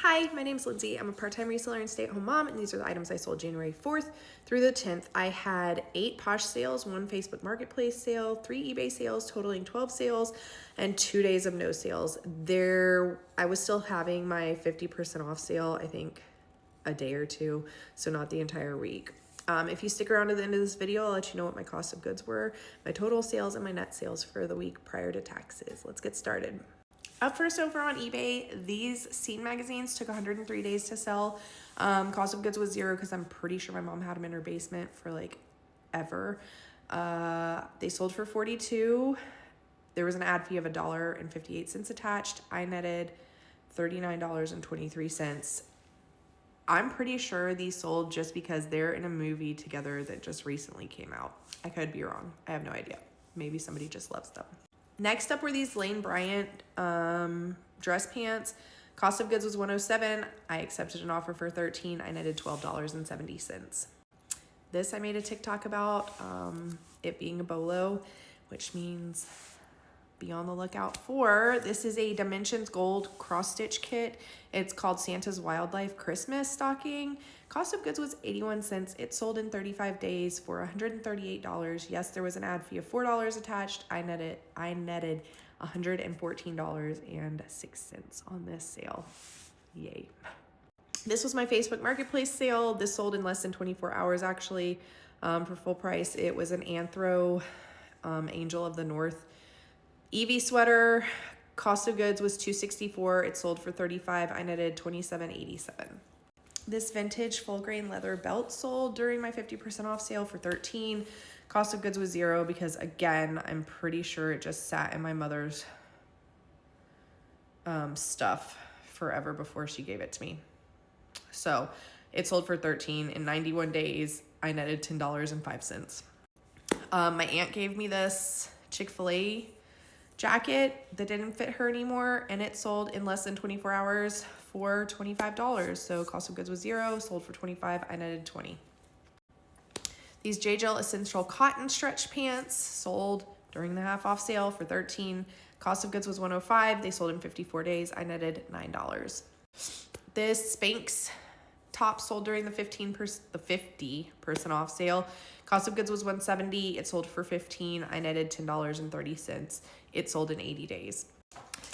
Hi, my name is Lindsay. I'm a part-time reseller and stay-at-home mom, and these are the items I sold January 4th through the 10th. I had 8 Posh sales, 1 Facebook Marketplace sale, 3 eBay sales, totaling 12 sales, and 2 days of no sales. I was still having my 50% off sale, I think a day or two, so not the entire week. If you stick around to the end of this video, I'll let you know what my cost of goods were, my total sales, and my net sales for the week prior to taxes. Let's get started. Up first over on eBay, these Scene magazines took 103 days to sell. Cost of goods was 0 because I'm pretty sure my mom had them in her basement for like ever. They sold for $42. There was an ad fee of $1.58 attached. I netted $39.23. I'm pretty sure these sold just because they're in a movie together that just recently came out. I could be wrong. I have no idea. Maybe somebody just loves them. Next up were these Lane Bryant dress pants. Cost of goods was $107. I accepted an offer for $13. I netted $12.70. This I made a TikTok about, it being a bolo, which means be on the lookout for. This is a Dimensions Gold cross stitch kit. It's called Santa's Wildlife Christmas stocking. Cost of goods was 81 cents. It sold in 35 days for $138. Yes, there was an ad fee of $4 attached. I netted $114.06 on this sale. Yay. This was my Facebook Marketplace sale. This sold in less than 24 hours actually, for full price. It was an Anthro Angel of the North Evie sweater. Cost of goods was $264. It sold for $35. I netted $27.87. This vintage full grain leather belt sold during my 50% off sale for $13. Cost of goods was 0 because again, I'm pretty sure it just sat in my mother's stuff forever before she gave it to me. So it sold for $13. In 91 days, I netted $10.05. My aunt gave me this Chick-fil-A jacket that didn't fit her anymore, and it sold in less than 24 hours for $25. So cost of goods was 0, sold for $25. I netted $20. These J-Gel Essential Cotton Stretch Pants sold during the half off sale for $13. Cost of goods was $105. They sold in 54 days. I netted $9. This Spanx top sold during the 50% off sale. Cost of goods was $170. It sold for $15. I netted $10.30. It sold in 80 days.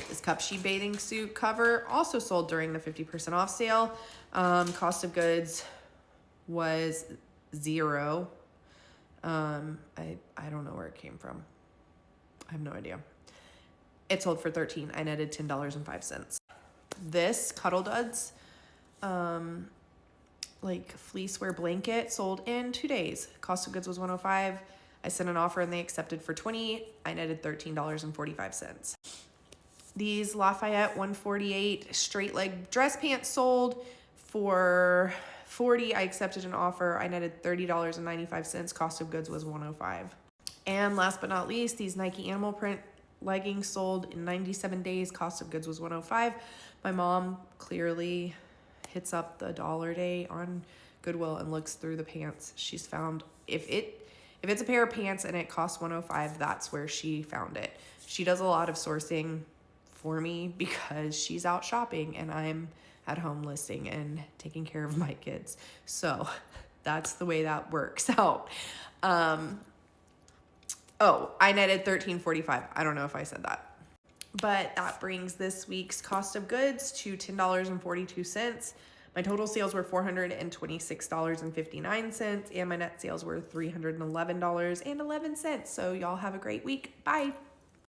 This Cup She bathing suit cover also sold during the 50% off sale. Cost of goods was 0. I don't know where it came from. I have no idea. It sold for $13. I netted $10.05. This Cuddle Duds like fleece wear blanket sold in 2 days. Cost of goods was $105. I sent an offer and they accepted for $20. I netted $13.45. These Lafayette 148 straight leg dress pants sold for $40. I accepted an offer. I netted $30.95. Cost of goods was $105. And last but not least, these Nike animal print leggings sold in 97 days. Cost of goods was $105. My mom clearly hits up the dollar day on Goodwill and looks through the pants. She's found, if it's a pair of pants and it costs $105, that's where she found it. She does a lot of sourcing for me because she's out shopping and I'm at home listing and taking care of my kids. So that's the way that works out. I netted $13.45. I don't know if I said that. But that brings this week's cost of goods to $10.42. My total sales were $426.59, and my net sales were $311.11. So y'all have a great week. Bye.